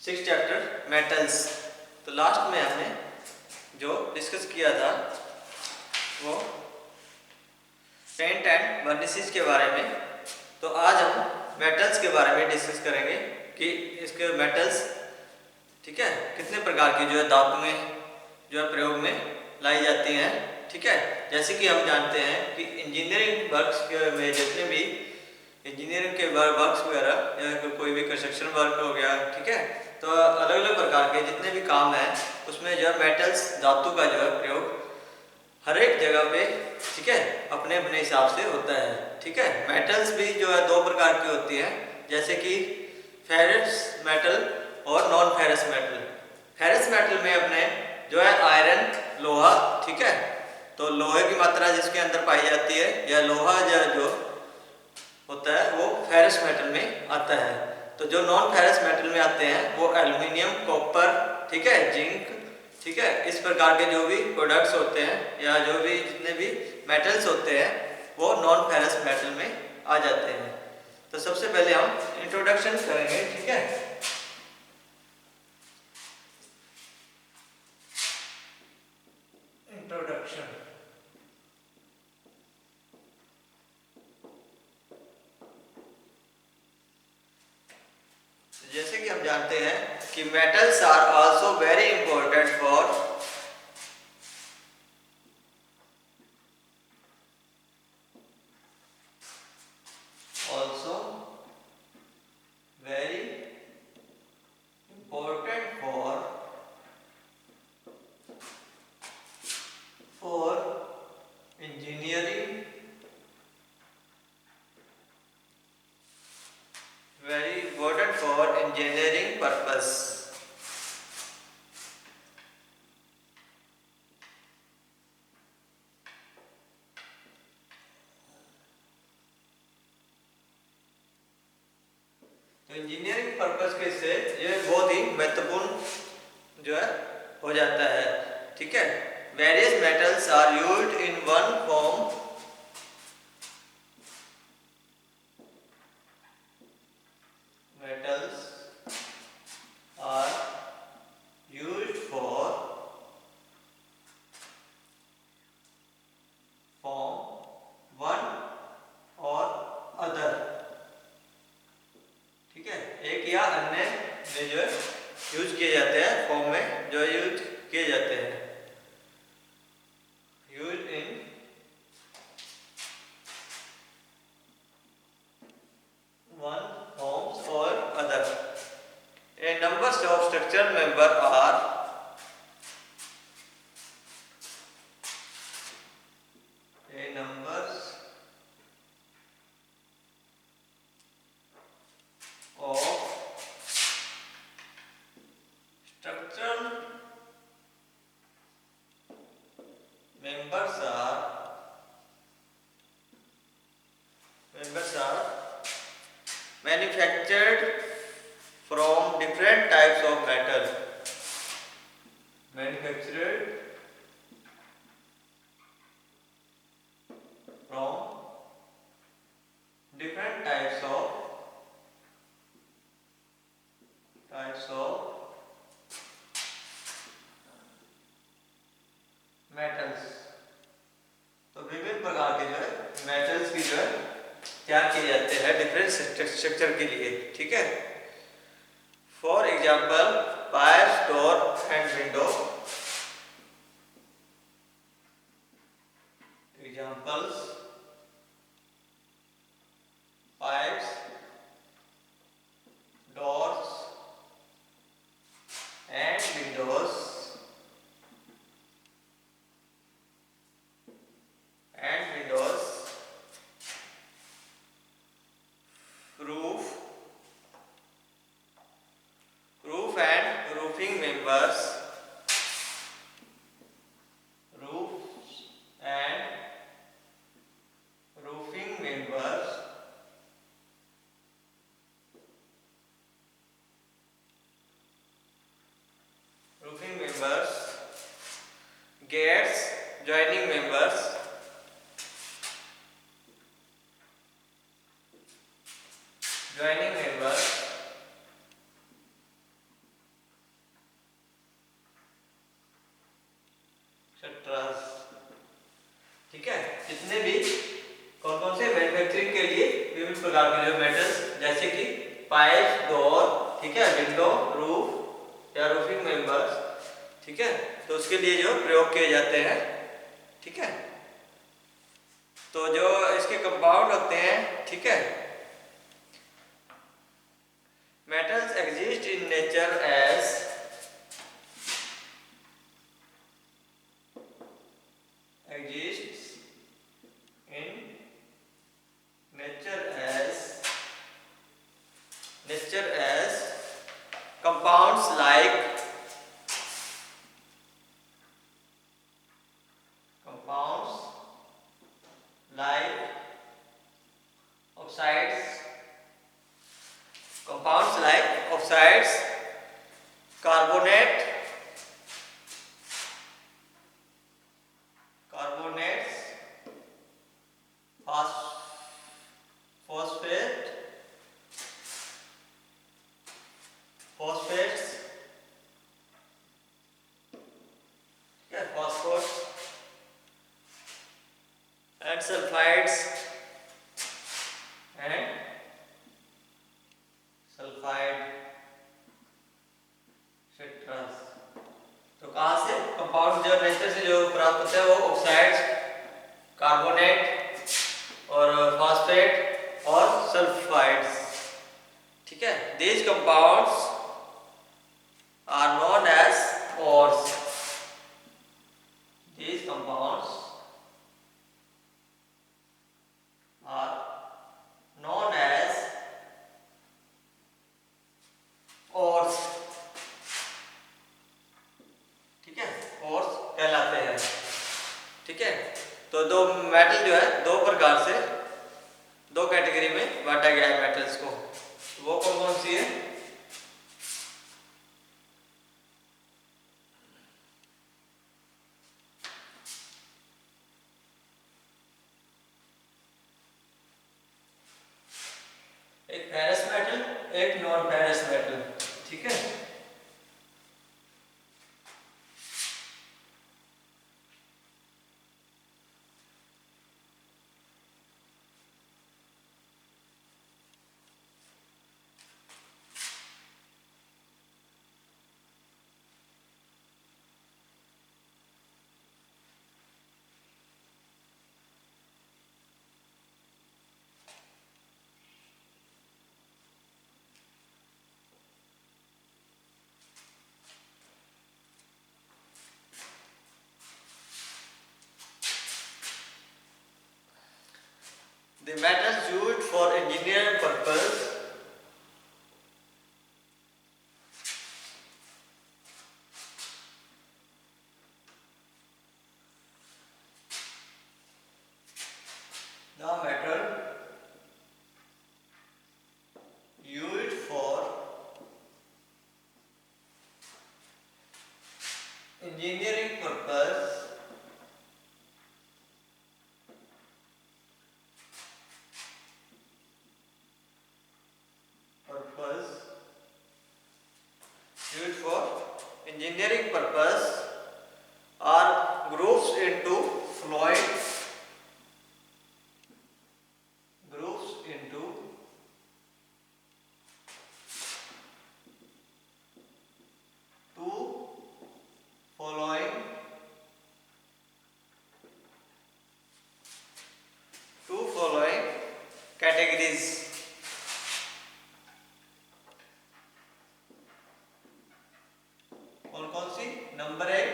Six chapter metals. तो last में हमने जो डिस्कस किया था वो पेंट एंड वर्निसेस के बारे में। तो आज हम मेटल्स के बारे में डिस्कस करेंगे कि इसके मेटल्स ठीक है कितने प्रकार की जो है धातुएं जो है प्रयोग में लाई जाती हैं। ठीक है, जैसे कि हम जानते हैं कि इंजीनियरिंग वर्क्स में जितने भी इंजीनियरिंग के वर्क्स वगैरह या कोई भी कंस्ट्रक्शन वर्क हो गया, ठीक है, तो अलग अलग प्रकार के जितने भी काम हैं उसमें जो है मेटल्स धातु का जो है प्रयोग हर एक जगह पे ठीक है अपने अपने हिसाब से होता है। ठीक है, मेटल्स भी जो है दो प्रकार की होती है, जैसे कि फेरस मेटल और non ferrous metal. Ferrous metal में अपने जो है आयरन लोहा, ठीक है, तो लोहे की मात्रा जिसके अंदर पाई जाती है या लोहा जो होता है वो फेरस मेटल में आता है। तो जो नॉन फेरस मेटल में आते हैं वो एल्युमिनियम, कॉपर, ठीक है, जिंक, ठीक है, इस प्रकार के जो भी प्रोडक्ट्स होते हैं या जो भी जितने भी मेटल्स होते हैं वो नॉन फेरस मेटल में आ जाते हैं। तो सबसे पहले हम इंट्रोडक्शन करेंगे, ठीक है। इंट्रोडक्शन जैसे कि हम जानते हैं कि metals are also very important for engineering, very important for engineering purpose. तो इंजीनियरिंग पर्पस के से ये बहुत ही महत्वपूर्ण जो है हो जाता है। ठीक है, various metals are used in one form metals are used for form one or other, ठीक है, एक या अन्य में जो है यूज किए जाते हैं, फॉर्म में जो यूज किए जाते हैं, use in one forms or other. A numbers of structural member are a numbers of structural members are manufactured from different types of metal. Manufactured from different types of metals. तो विभिन्न प्रकार के जो है metals की जो है तैयार किए जाते हैं डिफरेंट स्ट्रक्चर के लिए। ठीक है, for example pipes, door and window. Examples pipes, doors and Windows roof and roofing members, roofs and roofing members, gates, joining members, pipe, door, ठीक है, विंडो, रूफ या रूफिंग मेंबर्स, ठीक है, तो उसके लिए जो प्रयोग किए जाते हैं, ठीक है। तो जो इसके कंपाउंड होते हैं, ठीक है, metals exist in nature as compounds like oxides, carbonates, phosphates, yeah, phosphorus and sulfides and sulfide citrus। तो कहाँ से कंपाउंड जो नेचर से जो प्राप्त होते हैं वो ऑक्साइड्स, कार्बोनेट और फॉस्फेट और सल्फाइड्स, ठीक है। These compounds are known as ores। These compounds are known as ores, ठीक है, ores कहलाते हैं, ठीक है। तो दो मेटल जो है दो प्रकार से दो कैटेगरी में बांटा गया है मेटल्स को, वो कौन कौन सी है? एक फेरस मेटल, एक नॉन फेरस मेटल, ठीक है। The metals used for engineering purpose the metal used for engineering purpose are grouped into two following categories। कौन कौन सी? Number 1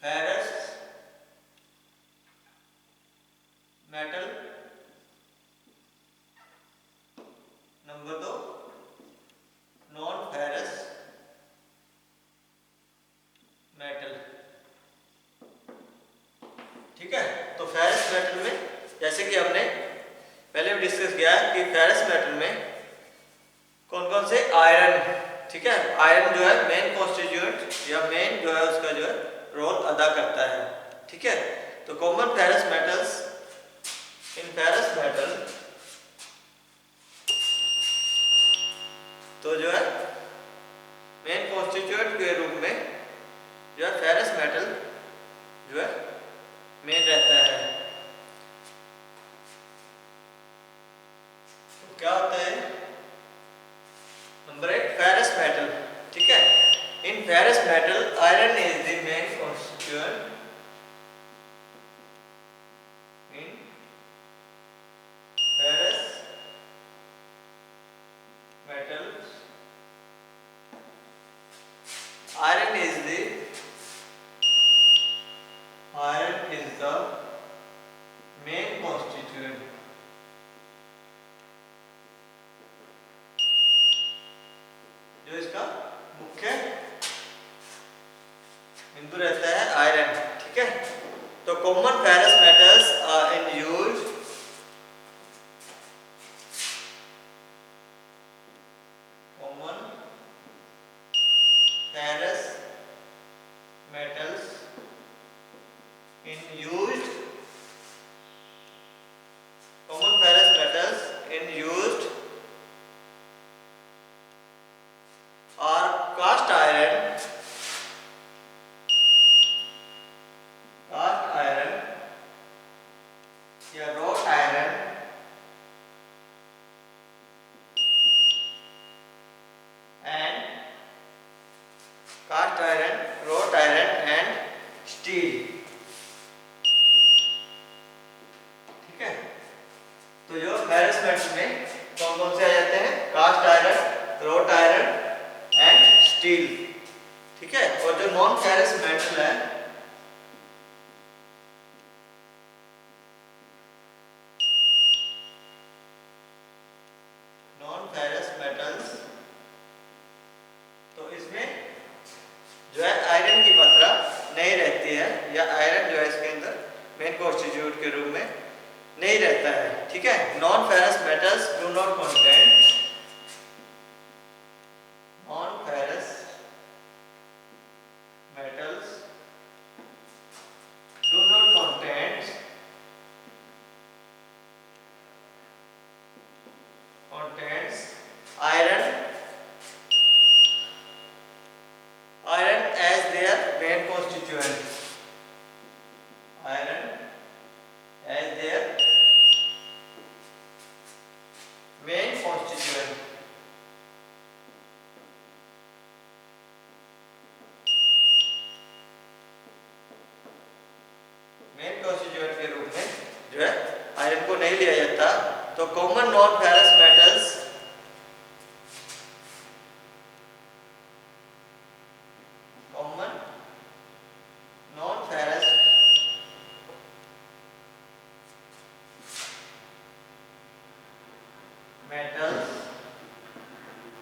ferrous metal, number 2 non ferrous metal, ठीक है। तो फेरस मेटल में जैसे कि हमने पहले भी डिस्कस किया कि फेरस मेटल में कौन कौन से आयरन, ठीक है, आयरन जो है मेन कॉन्स्टिट्यूएंट या मेन जो है उसका जो है रोल अदा करता है, ठीक है। तो common ferrous metals in ferrous metal तो जो है मेन कॉन्स्टिट्यूएंट के रूप में जो है फेरस मेटल जो है मेन रहता है। तो क्या होता है बिंदु रहता है आयरन, ठीक है। तो common ferrous metals are in use, common ferrous metals in used, common ferrous metals in used are cast iron, या wrought iron and cast iron, wrought iron and steel, ठीक है। तो जो फेरस मेटल में कौन कौन से आ जाते हैं, cast iron, wrought iron and steel, ठीक है। और जो नॉन फेरस मेटल है, नॉन फेरस मेटल्स, तो इसमें जो है आयरन की मात्रा नहीं रहती है, या आयरन जो है इसके अंदर मेन कॉन्स्टिट्यूट के रूप में नहीं रहता है, ठीक है। Non ferrous metals do not contain, non ferrous metals do not contains iron as their main constituent, iron as their main constituent, main constituent के रूप में जो है आयरन को नहीं लिया जाता। तो common noun ferrous metals, common noun ferrous metals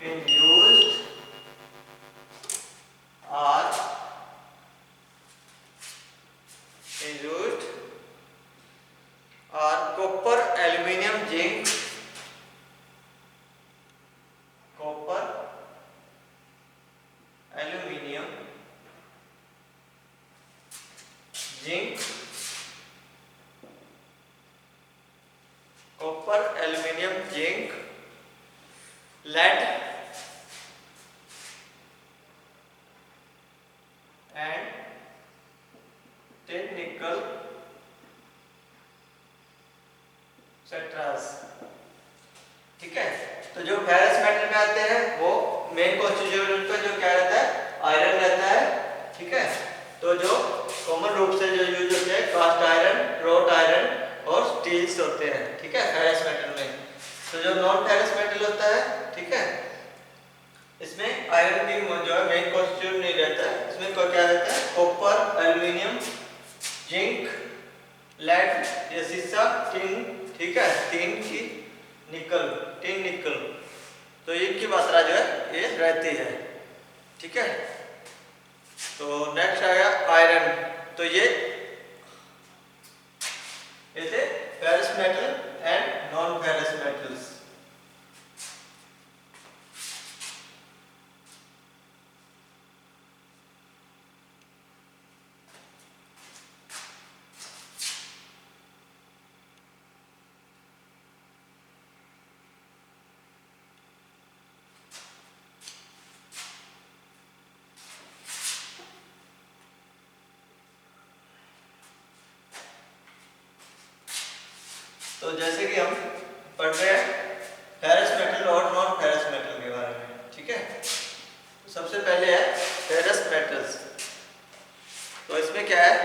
in used are copper, aluminium, zinc, copper, aluminium, zinc, copper, aluminium, zinc, lead and tin, nickel, सेट्रास, ठीक है। तो जो फेरस मेटल में आते हैं वो मेन कॉन्स्टिट्यूएंट उनका जो क्या रहता है, आयरन रहता है, ठीक है। तो जो कॉमन रूप से जो यूज होते हैं कास्ट आयरन, रोट आयरन और स्टील्स होते हैं, ठीक है, फेरस मेटल में। तो जो नॉन फेरस मेटल होता है, ठीक है, इसमें आयरन की जो है मेन कॉन्स्टिट्यूएंट नहीं रहता है, इसमें क्या रहता है, कॉपर, एल्यूमिनियम, जिंक, लेड या सीसा, टिन, ठीक है, टिन की निकल, टिन निकल, तो इनकी मात्रा जो है ये रहती है, ठीक है। तो नेक्स्ट आएगा आयरन। तो ये थे ferrous metal and non ferrous metals. तो जैसे कि हम पढ़ रहे हैं फेरस मेटल और नॉन फेरस मेटल के बारे में, ठीक है। सबसे पहले है फेरस मेटल्स। तो इसमें क्या है,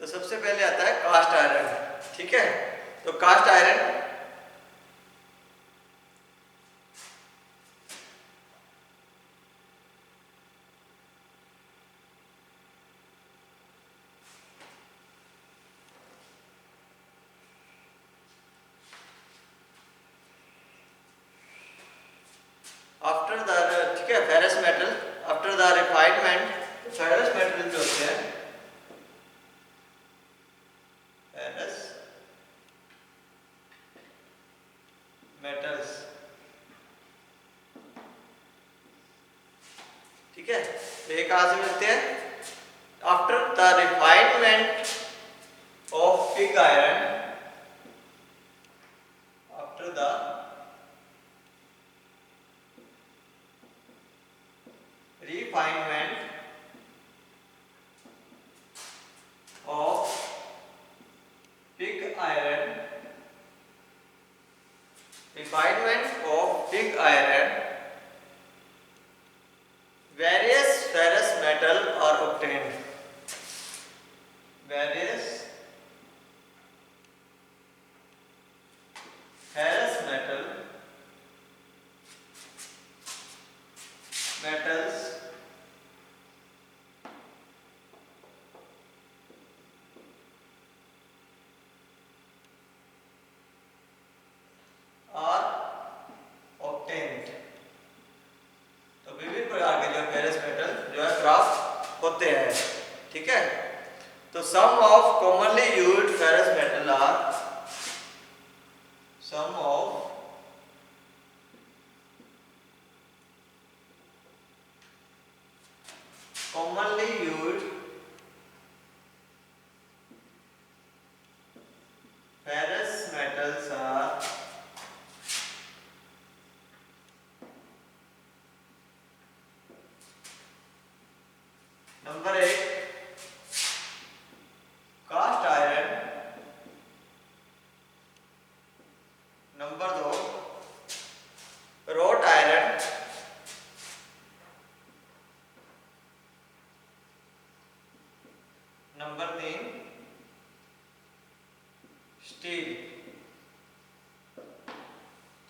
तो सबसे पहले आता है कास्ट आयरन, ठीक है। तो कास्ट आयरन आफ्टर द, ठीक है, ferrous after the refinement, ferrous metal जो होते हैं, फेरस मेटल्स, ठीक है, ये कहां से मिलते हैं? After the refinement of pig iron, after the refinement of pig iron, refinement of pig iron, various ferrous metal are obtained, various ferrous metals are obtained। तो विभिन्न प्रकार के जो फेरस मेटल जो है प्राप्त होते हैं, ठीक है। तो some of commonly used ferrous metal are, some of commonly used ferrous metals are number 1 cast iron, number 2 wrought iron, number 3 steel.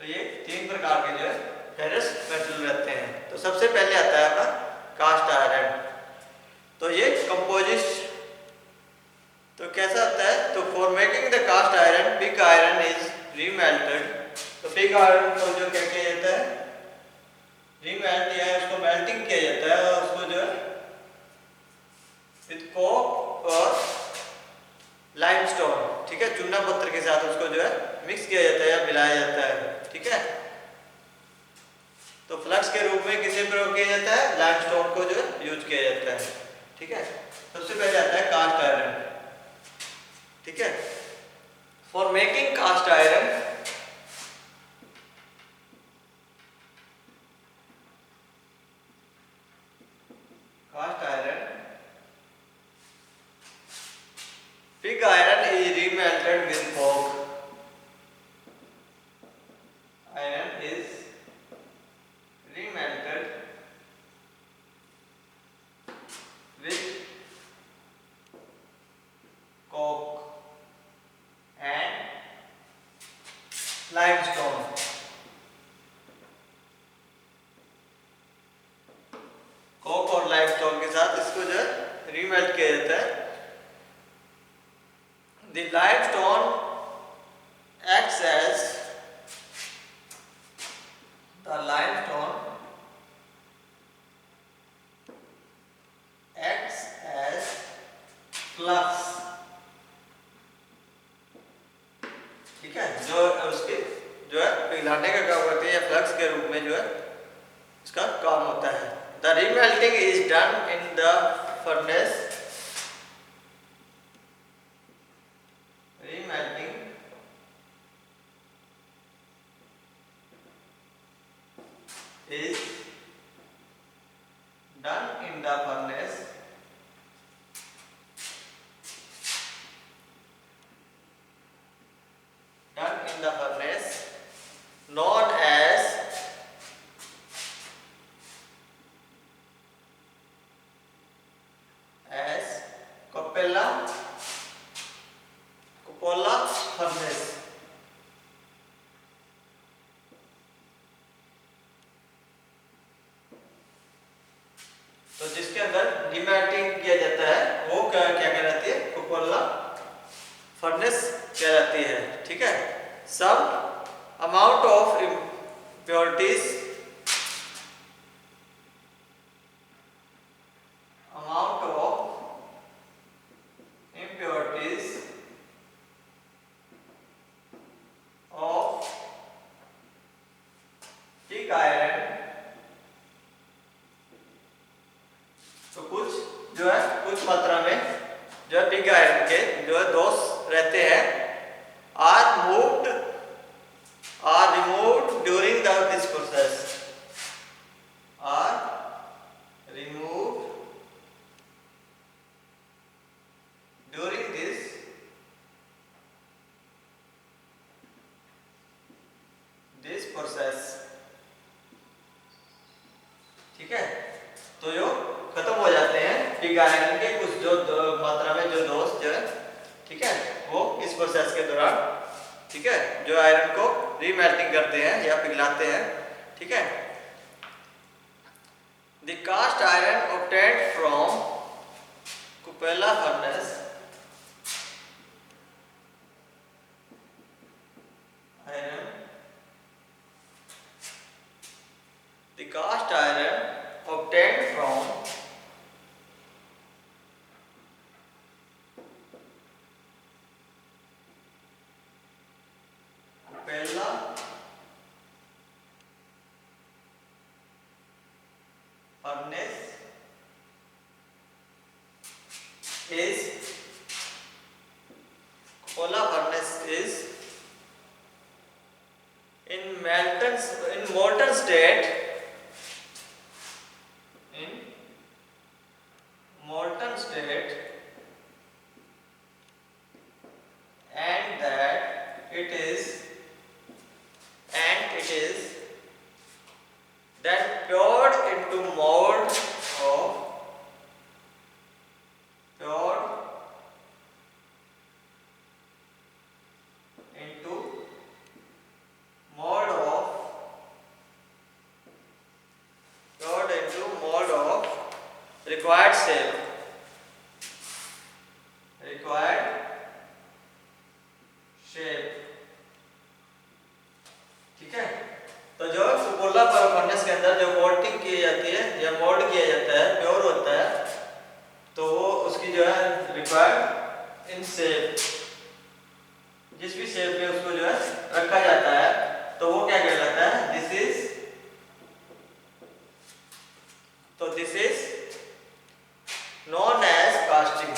तो ये 3 प्रकार के जो है फेरस मेटल रहते हैं। तो सबसे पहले आता है आपका कास्ट आयरन। तो ये कंपोजिट, तो कैसा होता है? तो for making the cast iron pig iron is remelted. तो पिग आयरन को जो क्या किया जाता है? रीमेल्ट या उसको मेल्टिंग किया जाता है, और उसको जो है विद कोक और लाइमस्टोन, ठीक है, चूना पत्थर के साथ उसको जो है मिक्स किया जाता है या मिलाया जाता है, ठीक है। तो फ्लक्स के रूप में किसे प्रयोग किया जाता है? लाइमस्टोन को जो है यूज किया जाता है, ठीक है। सबसे पहले आता है कास्ट आयरन, ठीक है। For making cast iron, cast iron pig iron is remelted with coke. Iron is remelted with coke and limestone. Coke और लाइमस्टोन के साथ इसको जो है रीमेल्ट किया जाता है। The limestone acts as flux, ठीक है, जो उसके जो है पिघलाने का काम करती है या फ्लक्स के रूप में जो है इसका काम होता है। The remelting is done in the furnace. Remelting is done in the furnace known as cupola furnace। तो जिसके अंदर डिमेल्टिंग किया जाता है वो क्या कहलाती है? कुपोला फर्नेस कहलाती है, ठीक है। सम अमाउंट ऑफ इम्प्योरिटीज कुछ मात्रा में जो है पिग आयरन के जो है दोष रहते हैं are removed during this process, are removed during this process. ठीक है, तो जो खत्म हो जाते हैं पिग आयरन के कुछ जो मात्रा में जो दोष जो है, ठीक है, वो इस प्रोसेस के दौरान, ठीक है, जो आयरन को रीमेल्टिंग करते हैं या पिघलाते हैं। ठीक है, the cast iron obtained from cupola furnace, iron, the cast iron obtained from Kupella furnace is in molten state, and that it is then poured into mold of required shape, ठीक है। तो जो कुपोला फर्नेस के अंदर जो moulting की जाती है या मोल्ड किया जाता है, प्योर होता है, तो वो उसकी जो है रिक्वायर्ड इन शेप, जिस भी शेप में उसको जो है रखा जाता है, तो वो क्या कहलाता है, this is known as casting।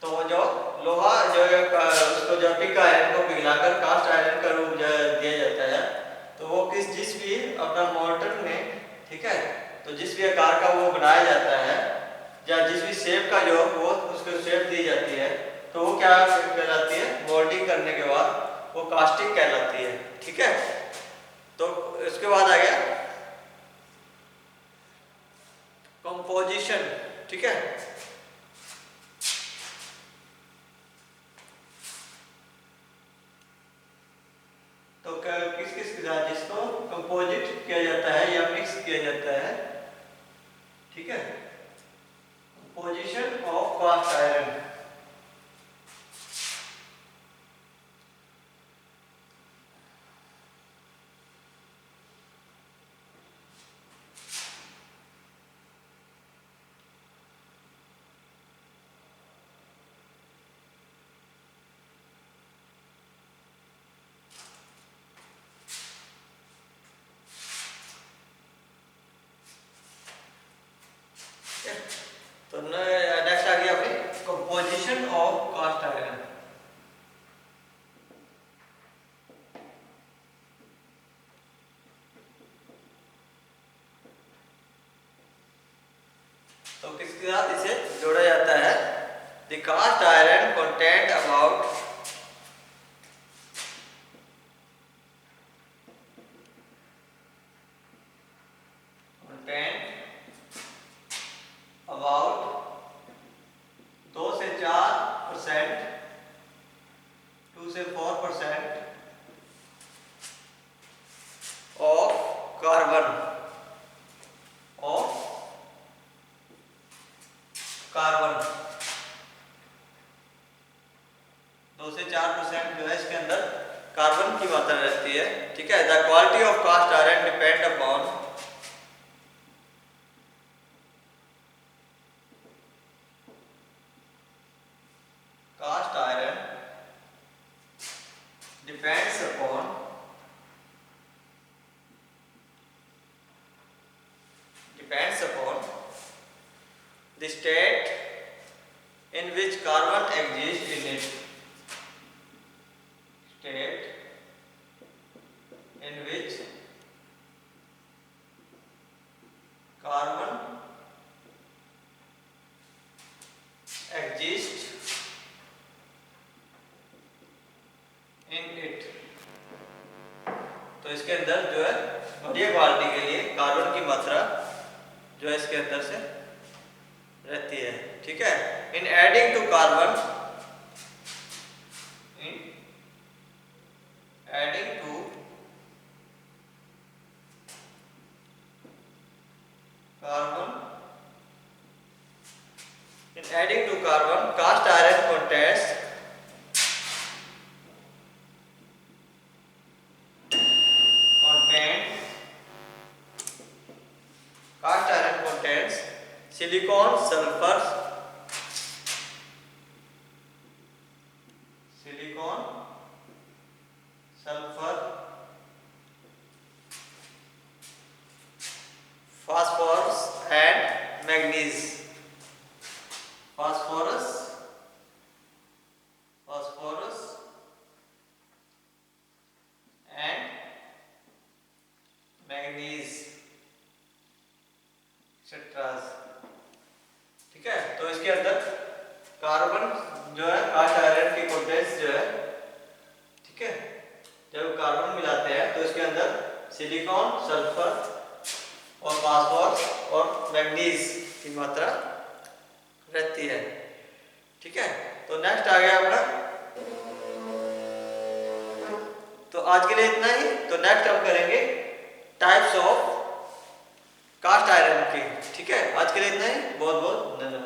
तो जो लोहा जो उसको जो पिग आयरन को पिघलाकर कास्ट आयरन का रूप दिया जाता है, तो वो जिस भी अपना मोल्टन में, ठीक है, तो जिस भी आकार का वो बनाया जाता है या जिस भी शेप का जो वो उसको शेप दी जाती है, तो वो क्या कहलाती है, मोल्डिंग करने के बाद वो कास्टिंग कहलाती है। ठीक है, तो इसके बाद आ गया कंपोजिशन। ठीक है, तो किस किस के साथ जिसको कंपोजिट किया जाता है या मिक्स किया जाता है। ठीक है, कंपोजिशन ऑफ कास्ट आयरन। तो नेक्स्ट आ गया अपनी कंपोजिशन ऑफ कास्ट आयरन। तो किसके साथ इसे जोड़ा जाता है, the cast iron content about carbon 2 से 4% जो है इसके अंदर कार्बन की मात्रा रहती है। ठीक है, the quality of cast iron depend upon cast iron depends upon carbon exists in it state in which carbon exists in it। तो इसके अंदर जो है बढ़िया क्वालिटी के लिए कार्बन की मात्रा जो है इसके अंदर से रहती है। ठीक है, in adding to carbon, in adding to carbon, in adding to carbon cast iron contains cast iron contains silicon, sulfur, phosphorus and manganese। phosphorus and manganese etcetera. ठीक है, तो इसके अंदर कार्बन जो है कास्ट आयरन की कंटेंट्स जो है, ठीक है, जब कार्बन मिलाते हैं तो इसके अंदर सिलिकॉन, सल्फर और फास्फोरस और मैग्नीज की मात्रा रहती है। ठीक है, तो नेक्स्ट आ गया अपना। तो आज के लिए इतना ही। तो नेक्स्ट हम करेंगे टाइप्स ऑफ कास्ट आयरन की। ठीक है, आज के लिए इतना ही। बहुत बहुत धन्यवाद।